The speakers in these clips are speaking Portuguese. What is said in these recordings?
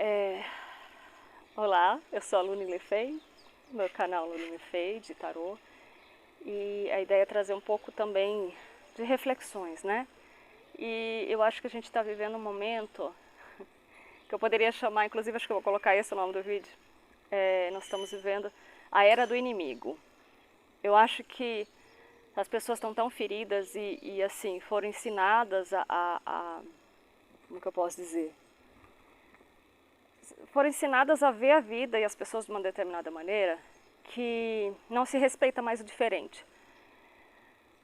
É, Olá, eu sou a Luni Lefei, meu canal Luni Lefei de tarô, e a ideia é trazer um pouco também de reflexões, né? E eu acho que a gente está vivendo um momento que eu poderia chamar, inclusive acho que eu vou colocar esse o nome do vídeo, nós estamos vivendo a era do inimigo. Eu acho que as pessoas estão tão feridas e assim, foram ensinadas como que eu posso dizer? Foram ensinadas a ver a vida e as pessoas de uma determinada maneira que não se respeita mais o diferente.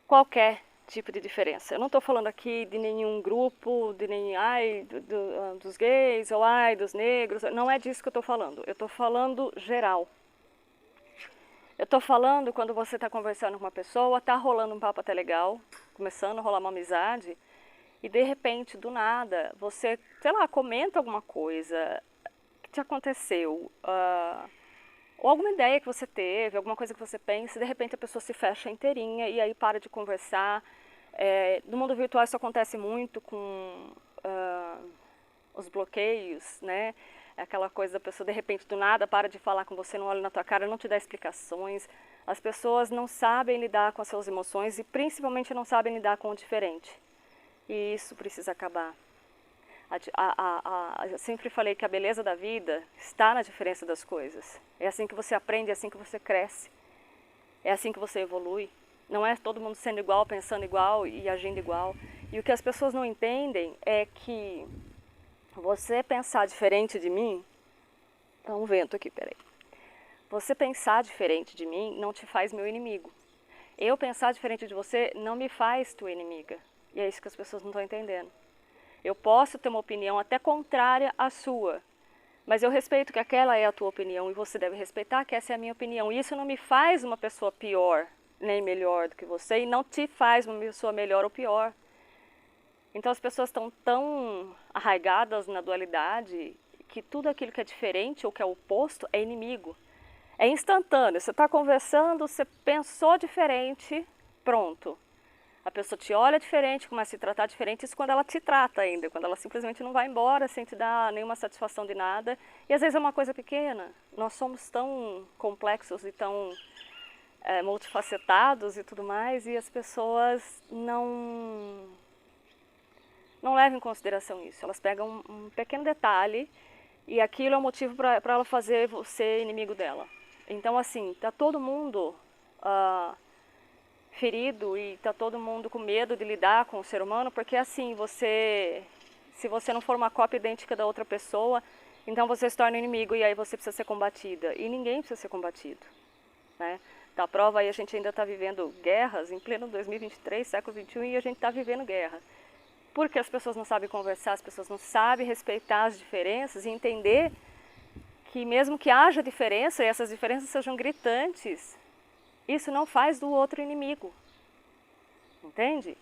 Qualquer tipo de diferença. Eu não estou falando aqui de nenhum grupo, de nem dos gays ou dos negros, não é disso que eu estou falando. Eu estou falando geral. Eu estou falando quando você está conversando com uma pessoa, está rolando um papo até legal, começando a rolar uma amizade, e de repente, do nada, você, sei lá, comenta alguma coisa que te aconteceu, ou alguma ideia que você teve, alguma coisa que você pensa, e de repente a pessoa se fecha inteirinha e aí para de conversar. No mundo virtual isso acontece muito com os bloqueios, né? Aquela coisa da pessoa de repente do nada para de falar com você, não olha na tua cara, não te dá explicações. As pessoas não sabem lidar com as suas emoções e principalmente não sabem lidar com o diferente. E isso precisa acabar. Eu sempre falei que a beleza da vida está na diferença das coisas. É assim que você aprende, é assim que você cresce. É assim que você evolui. Não é todo mundo sendo igual, pensando igual e agindo igual. E o que as pessoas não entendem é que você pensar diferente de mim... Tá um vento aqui, peraí. Você pensar diferente de mim não te faz meu inimigo. Eu pensar diferente de você não me faz tua inimiga. E é isso que as pessoas não estão entendendo. Eu posso ter uma opinião até contrária à sua, mas eu respeito que aquela é a tua opinião e você deve respeitar que essa é a minha opinião. E isso não me faz uma pessoa pior nem melhor do que você e não te faz uma pessoa melhor ou pior. Então as pessoas estão tão arraigadas na dualidade que tudo aquilo que é diferente ou que é oposto é inimigo. É instantâneo, você está conversando, você pensou diferente, pronto. A pessoa te olha diferente, começa a se tratar diferente, isso quando ela te trata ainda, quando ela simplesmente não vai embora sem te dar nenhuma satisfação de nada. E às vezes é uma coisa pequena. Nós somos tão complexos e tão multifacetados e tudo mais, e as pessoas não levam em consideração isso. Elas pegam um pequeno detalhe e aquilo é o motivo para ela fazer você inimigo dela. Então, assim, está todo mundo ferido e está todo mundo com medo de lidar com o ser humano, porque assim, se você não for uma cópia idêntica da outra pessoa, então você se torna inimigo e aí você precisa ser combatida. E ninguém precisa ser combatido, né? Da prova aí a gente ainda está vivendo guerras em pleno 2023, século XXI, e a gente está vivendo guerra. Porque as pessoas não sabem conversar, as pessoas não sabem respeitar as diferenças e entender que mesmo que haja diferença e essas diferenças sejam gritantes, isso não faz do outro inimigo, entende?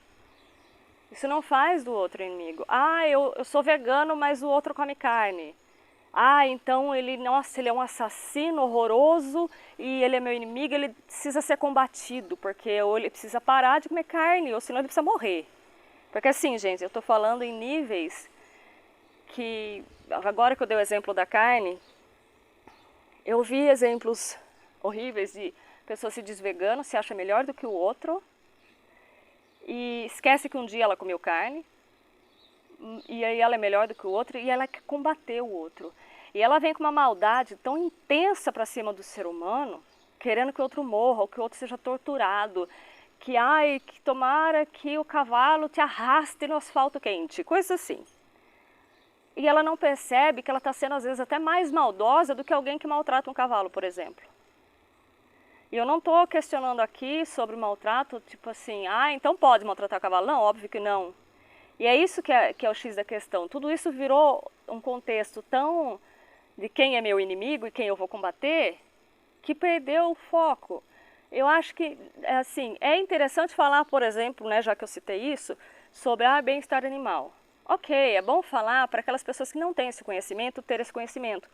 Isso não faz do outro inimigo. Eu sou vegano, mas o outro come carne. Então nossa, ele é um assassino horroroso e ele é meu inimigo, ele precisa ser combatido, porque ou ele precisa parar de comer carne, ou senão ele precisa morrer. Porque assim, gente, eu estou falando em níveis que, agora que eu dei o exemplo da carne, eu vi exemplos horríveis de pessoa se diz vegano, se acha melhor do que o outro e esquece que um dia ela comeu carne e aí ela é melhor do que o outro e ela quer combater o outro. E ela vem com uma maldade tão intensa para cima do ser humano, querendo que o outro morra ou que o outro seja torturado, que tomara que o cavalo te arraste no asfalto quente, coisa assim. E ela não percebe que ela está sendo às vezes até mais maldosa do que alguém que maltrata um cavalo, por exemplo. E eu não estou questionando aqui sobre o maltrato, tipo assim, então pode maltratar o cavalo. Não, óbvio que não. E é isso que é o X da questão. Tudo isso virou um contexto tão de quem é meu inimigo e quem eu vou combater, que perdeu o foco. Eu acho que, assim, é interessante falar, por exemplo, né, já que eu citei isso, sobre bem-estar animal. Ok, é bom falar para aquelas pessoas que não têm esse conhecimento, ter esse conhecimento.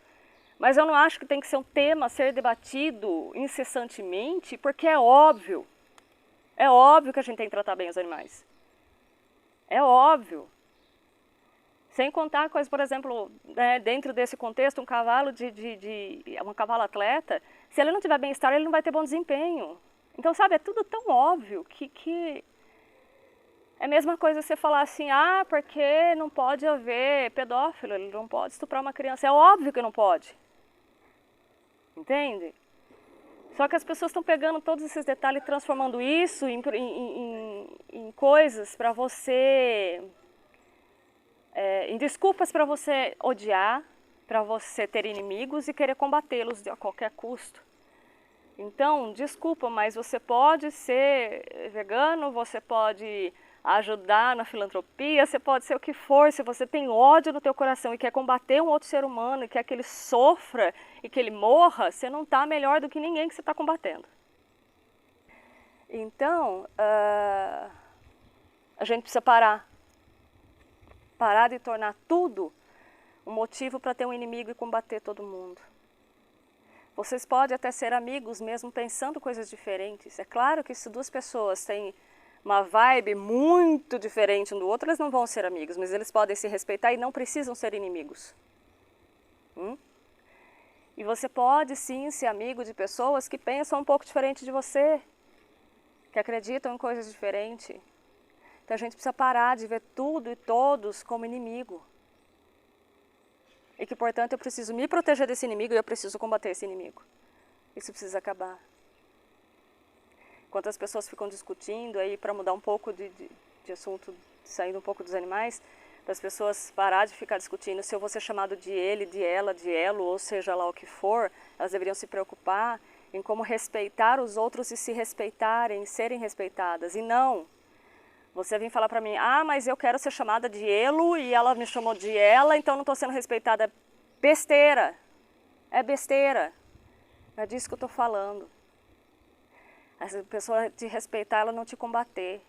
Mas eu não acho que tem que ser um tema a ser debatido incessantemente, porque é óbvio que a gente tem que tratar bem os animais. É óbvio. Sem contar coisas, por exemplo, né, dentro desse contexto, um cavalo um cavalo atleta, se ele não tiver bem-estar, ele não vai ter bom desempenho. Então, sabe, é tudo tão óbvio que é a mesma coisa você falar assim, ah, porque não pode haver pedófilo, ele não pode estuprar uma criança. É óbvio que não pode. Entende? Só que as pessoas estão pegando todos esses detalhes e transformando isso em coisas para você... em desculpas para você odiar, para você ter inimigos e querer combatê-los a qualquer custo. Então, desculpa, mas você pode ser vegano, você pode ajudar na filantropia, você pode ser o que for. Se você tem ódio no teu coração e quer combater um outro ser humano e quer que ele sofra e que ele morra, você não está melhor do que ninguém que você está combatendo. Então, a gente precisa parar de tornar tudo um motivo para ter um inimigo e combater todo mundo. Vocês podem até ser amigos mesmo pensando coisas diferentes. É claro que se duas pessoas têm uma vibe muito diferente um do outro, eles não vão ser amigos, mas eles podem se respeitar e não precisam ser inimigos. E você pode sim ser amigo de pessoas que pensam um pouco diferente de você, que acreditam em coisas diferentes. Então a gente precisa parar de ver tudo e todos como inimigo. E que, portanto, eu preciso me proteger desse inimigo e eu preciso combater esse inimigo. Isso precisa acabar. Enquanto as pessoas ficam discutindo aí para mudar um pouco de assunto, saindo um pouco dos animais, para as pessoas parar de ficar discutindo se eu vou ser chamado de ele, de ela, de elo, ou seja lá o que for, elas deveriam se preocupar em como respeitar os outros e se respeitarem, serem respeitadas. E não, você vem falar para mim, ah, mas eu quero ser chamada de elo e ela me chamou de ela, então não estou sendo respeitada. Besteira, é besteira, é disso que eu estou falando. Essa pessoa te respeitar, ela não te combater.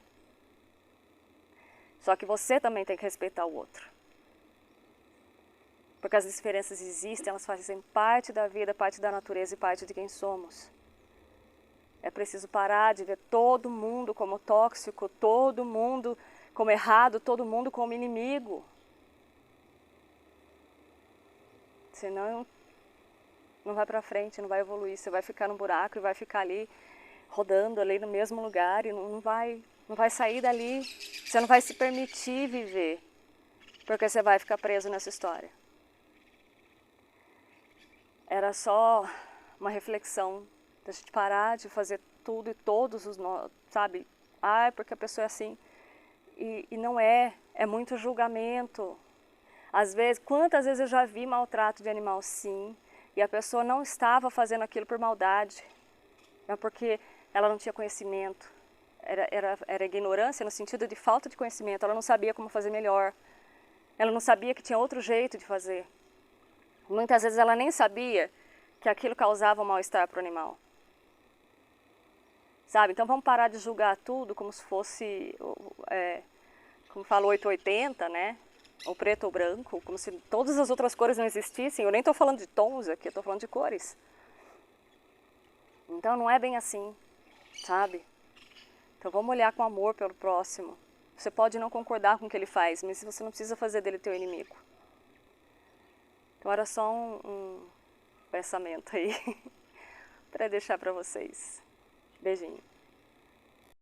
Só que você também tem que respeitar o outro. Porque as diferenças existem, elas fazem parte da vida, parte da natureza e parte de quem somos. É preciso parar de ver todo mundo como tóxico, todo mundo como errado, todo mundo como inimigo. Senão não vai para frente, não vai evoluir. Você vai ficar no buraco e vai ficar ali rodando ali no mesmo lugar e não vai sair dali. Você não vai se permitir viver, porque você vai ficar preso nessa história. Era só uma reflexão da gente parar de fazer tudo e todos os nós, sabe? Ah, porque a pessoa é assim. E não é muito julgamento. Às vezes, quantas vezes eu já vi maltrato de animal, sim, e a pessoa não estava fazendo aquilo por maldade, é porque ela não tinha conhecimento. Era ignorância no sentido de falta de conhecimento, ela não sabia como fazer melhor, ela não sabia que tinha outro jeito de fazer. Muitas vezes ela nem sabia que aquilo causava um mal-estar para o animal. Sabe? Então vamos parar de julgar tudo como se fosse, como fala 880, né? Ou preto ou branco, como se todas as outras cores não existissem. Eu nem estou falando de tons aqui, eu estou falando de cores. Então não é bem assim, sabe? Então vamos olhar com amor pelo próximo. Você pode não concordar com o que ele faz, mas você não precisa fazer dele teu inimigo. Então era só um pensamento aí para deixar para vocês. Beijinho.